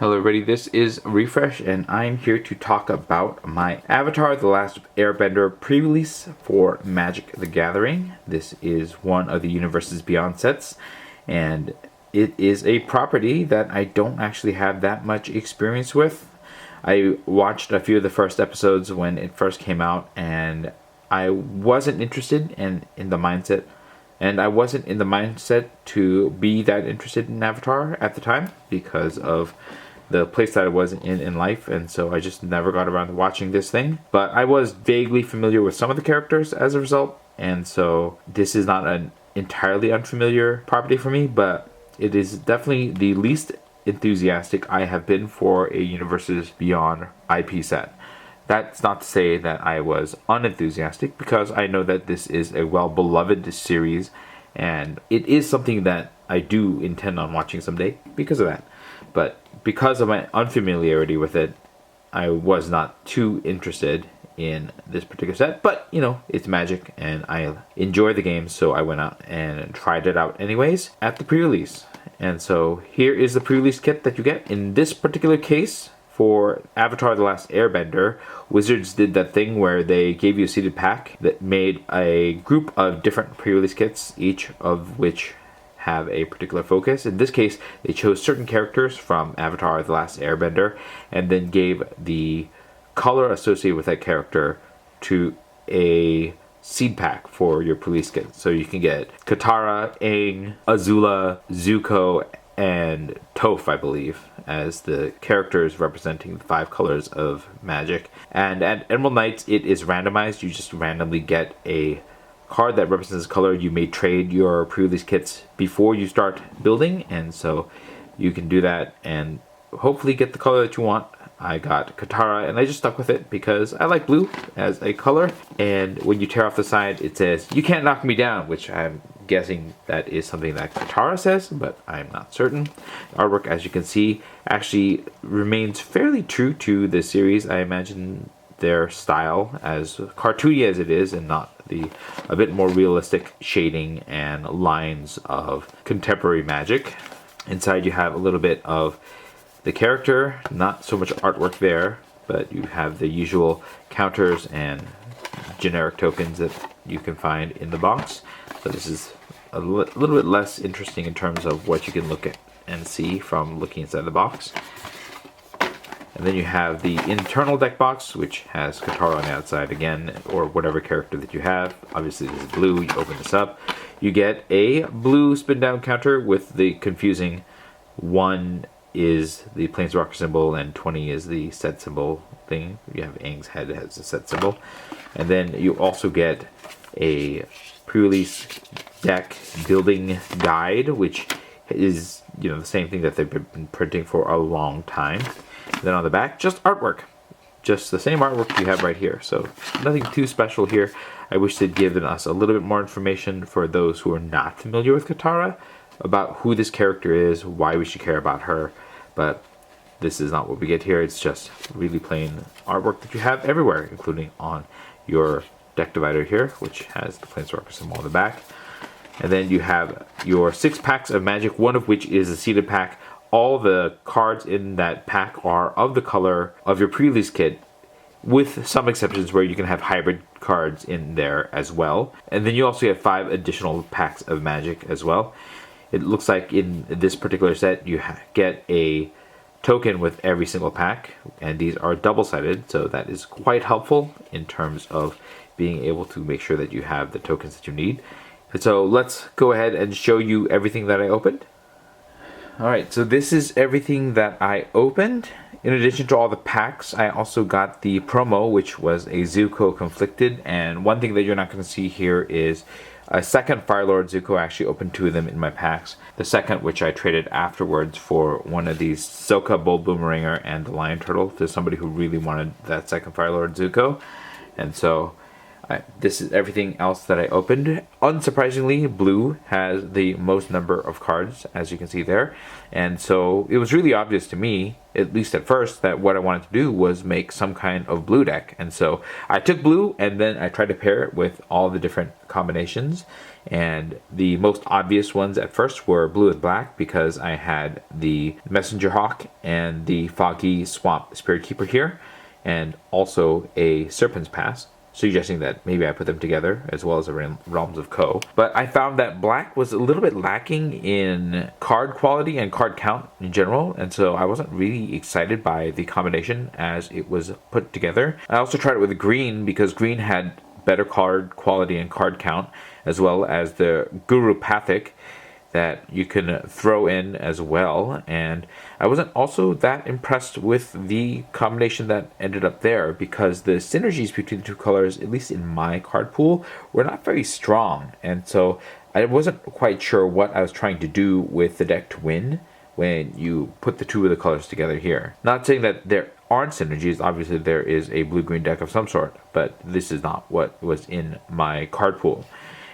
Hello everybody, this is Refresh and I'm here to talk about my Avatar The Last Airbender pre-release for Magic the Gathering. This is one of the Universes Beyond sets and it is a property that I don't actually have that much experience with. I watched a few of the first episodes when it first came out and I wasn't interested in the mindset. And I wasn't in the mindset to be that interested in Avatar at the time because of the place that I was in life, and so I just never got around to watching this thing. But I was vaguely familiar with some of the characters as a result, and so this is not an entirely unfamiliar property for me, but it is definitely the least enthusiastic I have been for a Universes Beyond IP set. That's not to say that I was unenthusiastic, because I know that this is a well-beloved series, and it is something that I do intend on watching someday because of that. But because of my unfamiliarity with it, I was not too interested in this particular set. But, you know, it's Magic, and I enjoy the game, so I went out and tried it out anyways at the pre-release. And so here is the pre-release kit that you get. In this particular case, for Avatar The Last Airbender, Wizards did that thing where they gave you a seeded pack that made a group of different pre-release kits, each of which have a particular focus. In this case, they chose certain characters from Avatar The Last Airbender and then gave the color associated with that character to a seed pack for your pre-release kit. So you can get Katara, Aang, Azula, Zuko, and Toph, I believe, as the characters representing the 5 colors of Magic. And at Emerald Knights, it is randomized. You just randomly get a card that represents color. You may trade your pre-release kits before you start building, and so you can do that and hopefully get the color that you want. I got Katara, and I just stuck with it because I like blue as a color. And when you tear off the side, it says, "You can't knock me down," which I'm guessing that is something that Katara says, but I'm not certain. Artwork, as you can see, actually remains fairly true to the series. I imagine their style, as cartoony as it is, and not the a bit more realistic shading and lines of contemporary Magic. Inside you have a little bit of the character, not so much artwork there, but you have the usual counters and generic tokens that you can find in the box. So this is a little bit less interesting in terms of what you can look at and see from looking inside the box. And then you have the internal deck box, which has Katara on the outside again, or whatever character that you have. Obviously this is blue. You open this up, you get a blue spin down counter with the confusing 1 is the Planeswalker symbol and 20 is the set symbol thing. You have Aang's head as a set symbol. And then you also get a pre-release deck building guide, which is, you know, the same thing that they've been printing for a long time. Then on the back, just artwork. Just the same artwork you have right here. So nothing too special here. I wish they'd given us a little bit more information for those who are not familiar with Katara about who this character is, why we should care about her. But this is not what we get here. It's just really plain artwork that you have everywhere, including on your deck divider here, which has the Planeswalker symbol on the back. And then you have your 6 packs of Magic, one of which is a seeded pack. All the cards in that pack are of the color of your pre-release kit, with some exceptions where you can have hybrid cards in there as well. And then you also have 5 additional packs of Magic as well. It looks like in this particular set you get a token with every single pack, and these are double-sided, so that is quite helpful in terms of being able to make sure that you have the tokens that you need. And so let's go ahead and show you everything that I opened. Alright, so this is everything that I opened. In addition to all the packs, I also got the promo, which was a Zuko Conflicted. And one thing that you're not going to see here is a second Fire Lord Zuko. I actually opened 2 of them in my packs. The second, which I traded afterwards for one of these Sokka Bold Boomeranger and the Lion Turtle, to somebody who really wanted that second Fire Lord Zuko. And so this is everything else that I opened. Unsurprisingly, blue has the most number of cards, as you can see there. And so it was really obvious to me, at least at first, that what I wanted to do was make some kind of blue deck. And so I took blue and then I tried to pair it with all the different combinations. And the most obvious ones at first were blue and black because I had the Messenger Hawk and the Foggy Swamp Spirit Keeper here, and also a Serpent's Pass, suggesting that maybe I put them together as well as a Realms of Co. But I found that black was a little bit lacking in card quality and card count in general, and so I wasn't really excited by the combination as it was put together. I also tried it with green because green had better card quality and card count, as well as the Gurupathic that you can throw in as well. And I wasn't also that impressed with the combination that ended up there because the synergies between the two colors, at least in my card pool, were not very strong. And so I wasn't quite sure what I was trying to do with the deck to win when you put the two of the colors together here. Not saying that there aren't synergies, obviously there is a blue-green deck of some sort, but this is not what was in my card pool.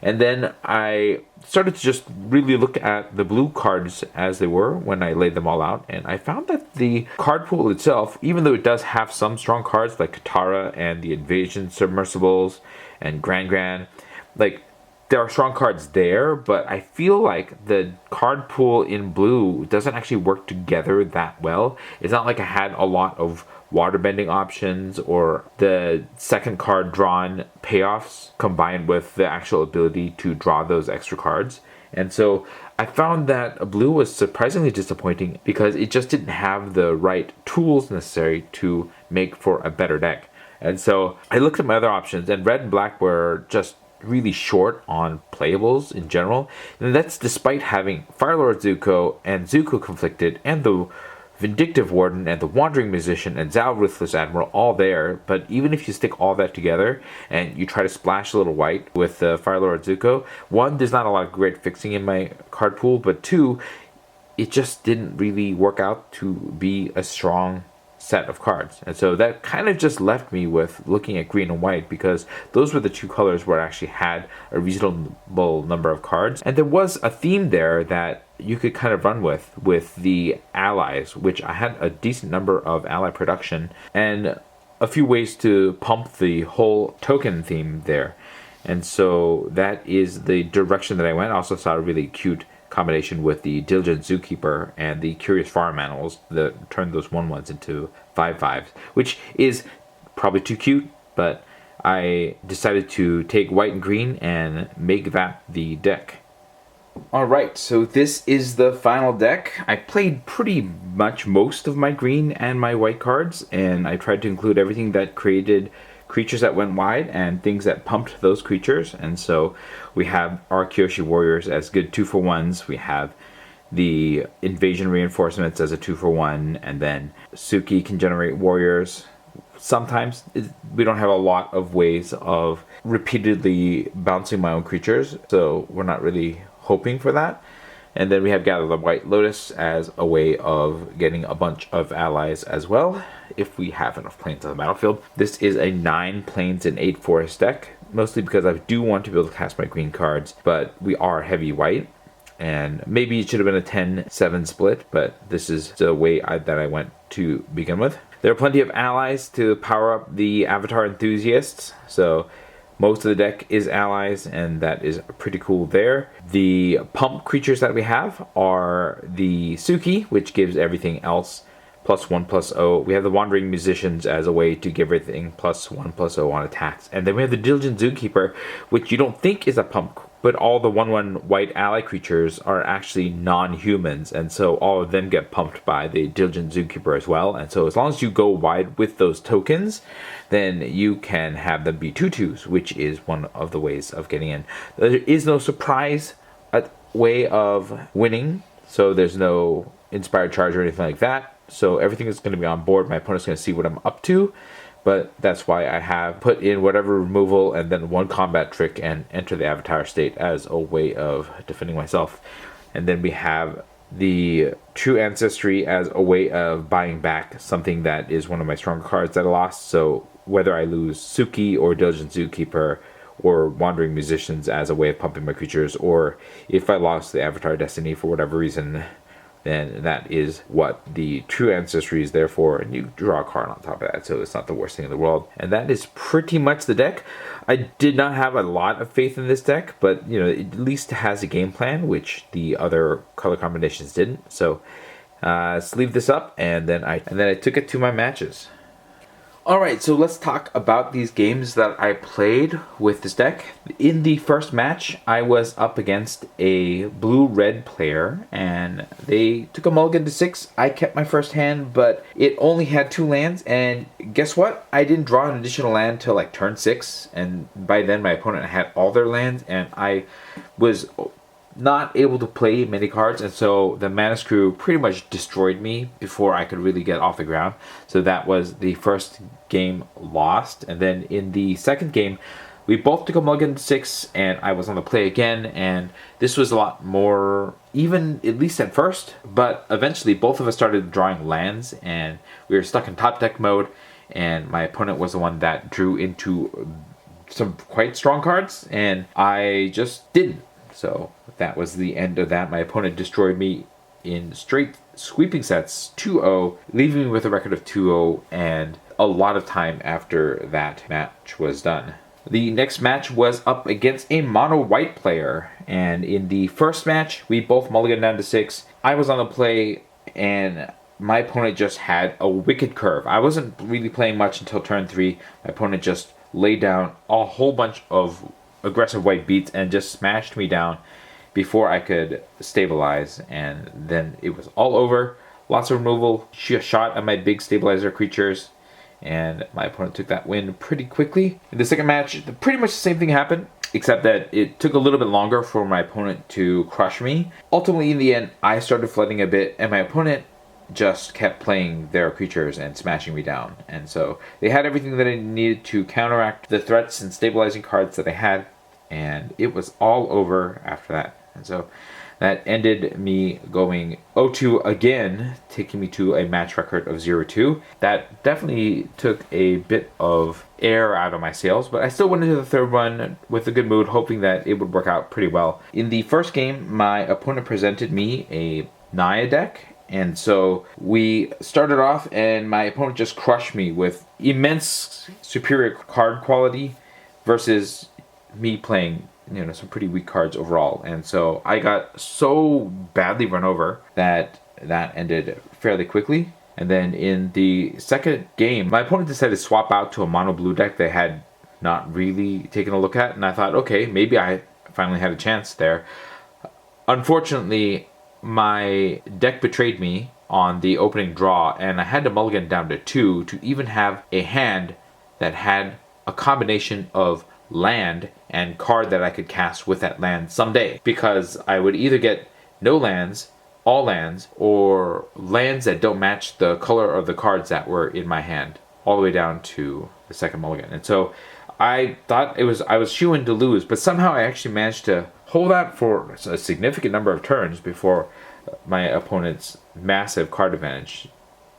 And then I started to just really look at the blue cards as they were when I laid them all out, and I found that the card pool itself, even though it does have some strong cards like Katara and the Invasion Submersibles and Gran, like there are strong cards there, but I feel like the card pool in blue doesn't actually work together that well. It's not like I had a lot of waterbending options or the second card drawn payoffs combined with the actual ability to draw those extra cards. And so I found that blue was surprisingly disappointing because it just didn't have the right tools necessary to make for a better deck. And so I looked at my other options, and red and black were just really short on playables in general. And that's despite having Firelord Zuko and Zuko Conflicted and the Vindictive Warden and the Wandering Musician and Zao Ruthless Admiral all there. But even if you stick all that together and you try to splash a little white with the Firelord Zuko, one, there's not a lot of great fixing in my card pool, but two, it just didn't really work out to be a strong set of cards. And so that kind of just left me with looking at green and white because those were the two colors where I actually had a reasonable number of cards. And there was a theme there that you could kind of run with the allies, which I had a decent number of ally production and a few ways to pump the whole token theme there. And so that is the direction that I went. I also saw a really cute combination with the Diligent Zookeeper and the Curious Farm Animals that turned those 1/1s into 5/5s, which is probably too cute, but I decided to take white and green and make that the deck. Alright, so this is the final deck. I played pretty much most of my green and my white cards, and I tried to include everything that created creatures that went wide and things that pumped those creatures. And so we have our Kyoshi Warriors as good 2-for-1s. We have the Invasion Reinforcements as a 2-for-1, and then Suki can generate warriors. Sometimes we don't have a lot of ways of repeatedly bouncing my own creatures, so we're not really hoping for that. And then we have Gather the White Lotus as a way of getting a bunch of allies as well, if we have enough planes on the battlefield. This is a 9 planes and 8 forest deck, mostly because I do want to be able to cast my green cards, but we are heavy white. And maybe it should have been a 10-7 split, but this is the way that I went to begin with. There are plenty of allies to power up the Avatar enthusiasts, so most of the deck is allies, and that is pretty cool there. The pump creatures that we have are the Suki, which gives everything else +1/+0. We have the Wandering Musicians as a way to give everything +1/+0 on attacks. And then we have the Diligent Zookeeper, which you don't think is a pump, but all the 1/1 white ally creatures are actually non-humans, and so all of them get pumped by the Diligent Zookeeper as well. And so as long as you go wide with those tokens, then you can have them be 2/2s, which is one of the ways of getting in. There is no surprise way of winning, so there's no Inspired Charge or anything like that. So everything is going to be on board. My opponent's going to see what I'm up to. But that's why I have put in whatever removal and then one combat trick and enter the Avatar state as a way of defending myself. And then we have the True Ancestry as a way of buying back something that is one of my stronger cards that I lost. So whether I lose Suki or Diligent Zookeeper or Wandering Musicians as a way of pumping my creatures, or if I lost the Avatar Destiny for whatever reason, then that is what the true ancestry is there for, and you draw a card on top of that, so it's not the worst thing in the world. And that is pretty much the deck. I did not have a lot of faith in this deck, but you know, it at least has a game plan, which the other color combinations didn't. So sleeved this up, and then I took it to my matches. Alright, so let's talk about these games that I played with this deck. In the first match, I was up against a blue-red player, and they took a mulligan to 6. I kept my first hand, but it only had 2 lands, and guess what? I didn't draw an additional land till like turn 6, and by then my opponent had all their lands, and I was not able to play many cards, and so the Mana Screw pretty much destroyed me before I could really get off the ground. So that was the first game lost. And then in the second game, we both took a mulligan to 6, and I was on the play again, and this was a lot more even, at least at first, but eventually both of us started drawing lands, and we were stuck in top deck mode, and my opponent was the one that drew into some quite strong cards, and I just didn't. So that was the end of that. My opponent destroyed me in straight sweeping sets 2-0, leaving me with a record of 2-0 and a lot of time after that match was done. The next match was up against a mono white player, and in the first match we both mulliganed down to 6. I was on the play, and my opponent just had a wicked curve. I wasn't really playing much until turn 3. My opponent just laid down a whole bunch of aggressive white beats and just smashed me down before I could stabilize, and then it was all over. Lots of removal. She shot at my big stabilizer creatures, and my opponent took that win pretty quickly. In the second match, pretty much the same thing happened, except that it took a little bit longer for my opponent to crush me. Ultimately, in the end, I started flooding a bit, and my opponent just kept playing their creatures and smashing me down. And so they had everything that I needed to counteract the threats and stabilizing cards that I had, and it was all over after that. And so that ended me going 0-2 again, taking me to a match record of 0-2. That definitely took a bit of air out of my sails, but I still went into the third one with a good mood, hoping that it would work out pretty well. In the first game, my opponent presented me a Naya deck, and so we started off, and my opponent just crushed me with immense superior card quality versus me playing, you know, some pretty weak cards overall. And so I got so badly run over that ended fairly quickly. And then in the second game, my opponent decided to swap out to a mono blue deck they had not really taken a look at, and I thought, okay, maybe I finally had a chance there. Unfortunately, my deck betrayed me on the opening draw, and I had to mulligan down to 2 to even have a hand that had a combination of land and card that I could cast with that land someday, because I would either get no lands, all lands, or lands that don't match the color of the cards that were in my hand, all the way down to the second mulligan. And so I thought I was shoo-in to lose, but somehow I actually managed to hold out for a significant number of turns before my opponent's massive card advantage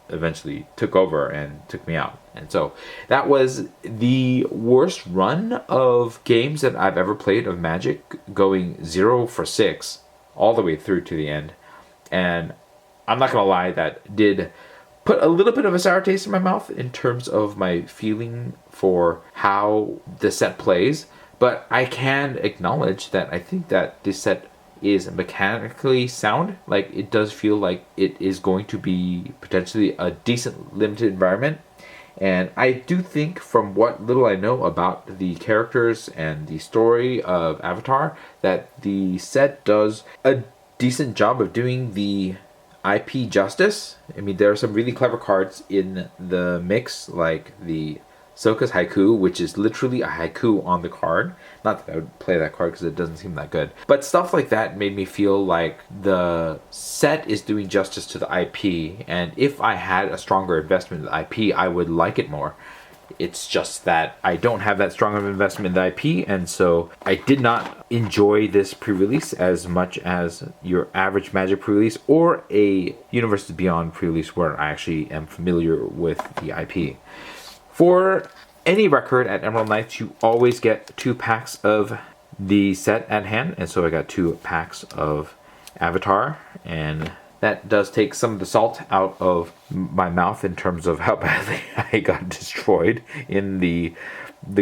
eventually took over and took me out. And so that was the worst run of games that I've ever played of Magic, going 0 for 6 all the way through to the end. And I'm not gonna lie, that did put a little bit of a sour taste in my mouth in terms of my feeling for how the set plays, but I can acknowledge that I think that this set is mechanically sound. Like, it does feel like it is going to be potentially a decent limited environment. And I do think, from what little I know about the characters and the story of Avatar, that the set does a decent job of doing the IP justice. I mean, there are some really clever cards in the mix, like the Soka's Haiku, which is literally a haiku on the card. Not that I would play that card because it doesn't seem that good. But stuff like that made me feel like the set is doing justice to the IP, and if I had a stronger investment in the IP, I would like it more. It's just that I don't have that strong of an investment in the IP, and so I did not enjoy this pre-release as much as your average Magic pre-release or a Universes Beyond pre-release where I actually am familiar with the IP. For any record at Emerald Knights, you always get 2 packs of the set at hand, and so I got 2 packs of Avatar, and that does take some of the salt out of my mouth in terms of how badly I got destroyed in the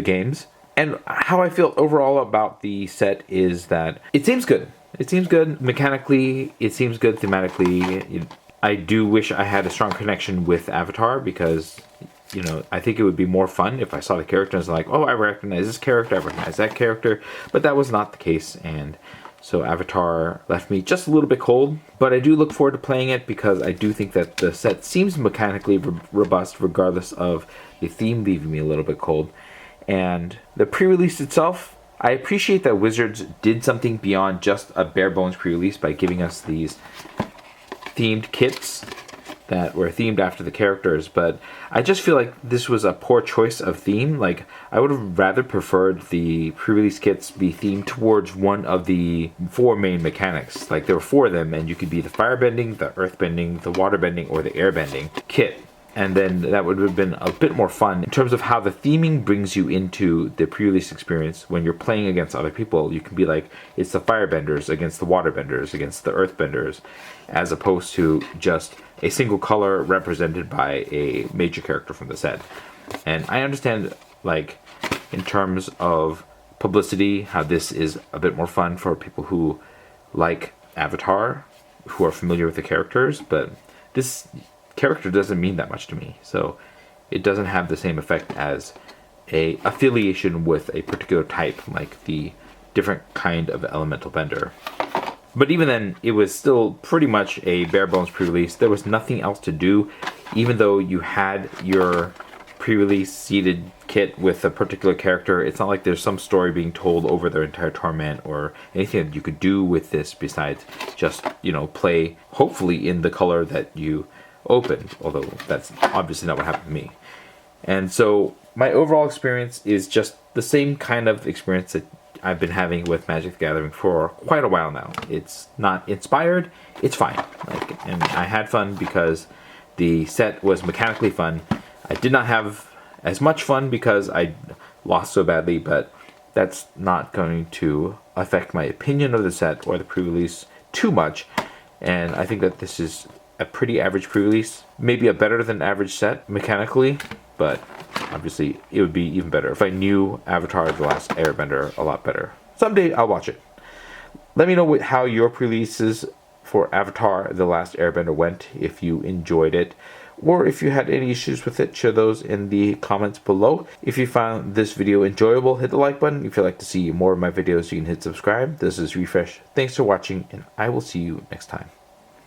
games. And how I feel overall about the set is that it seems good. It seems good mechanically. It seems good thematically. I do wish I had a strong connection with Avatar because, you know, I think it would be more fun if I saw the character and was like, oh, I recognize this character, I recognize that character. But that was not the case, and so Avatar left me just a little bit cold. But I do look forward to playing it because I do think that the set seems mechanically robust regardless of the theme leaving me a little bit cold. And the pre-release itself, I appreciate that Wizards did something beyond just a bare bones pre-release by giving us these themed kits that were themed after the characters, but I just feel like this was a poor choice of theme. Like, I would have rather preferred the pre-release kits be themed towards one of the 4 main mechanics. Like, there were 4 of them, and you could be the firebending, the earthbending, the waterbending, or the airbending kit. And then that would have been a bit more fun in terms of how the theming brings you into the pre-release experience. When you're playing against other people, you can be like, it's the firebenders against the waterbenders against the earthbenders, as opposed to just a single color represented by a major character from the set. And I understand, like, in terms of publicity, how this is a bit more fun for people who like Avatar, who are familiar with the characters, but this character doesn't mean that much to me, so it doesn't have the same effect as a affiliation with a particular type, like the different kind of elemental bender. But even then, it was still pretty much a bare bones pre-release. There was nothing else to do, even though you had your pre-release seeded kit with a particular character. It's not like there's some story being told over their entire torment or anything that you could do with this besides just, you know, play hopefully in the color that you opened, although that's obviously not what happened to me. And so my overall experience is just the same kind of experience that I've been having with Magic the Gathering for quite a while now. It's not inspired, it's fine. Like, and I had fun because the set was mechanically fun. I did not have as much fun because I lost so badly, but that's not going to affect my opinion of the set or the pre-release too much. And I think that this is a pretty average pre-release, maybe a better than average set mechanically, but obviously it would be even better if I knew Avatar The Last Airbender a lot better. Someday I'll watch it. Let me know how your pre-releases for Avatar The Last Airbender went, if you enjoyed it, or if you had any issues with it. Share those in the comments below. If you found this video enjoyable, hit the like button. If you'd like to see more of my videos, you can hit subscribe. This is Refresh. Thanks for watching, and I will see you next time.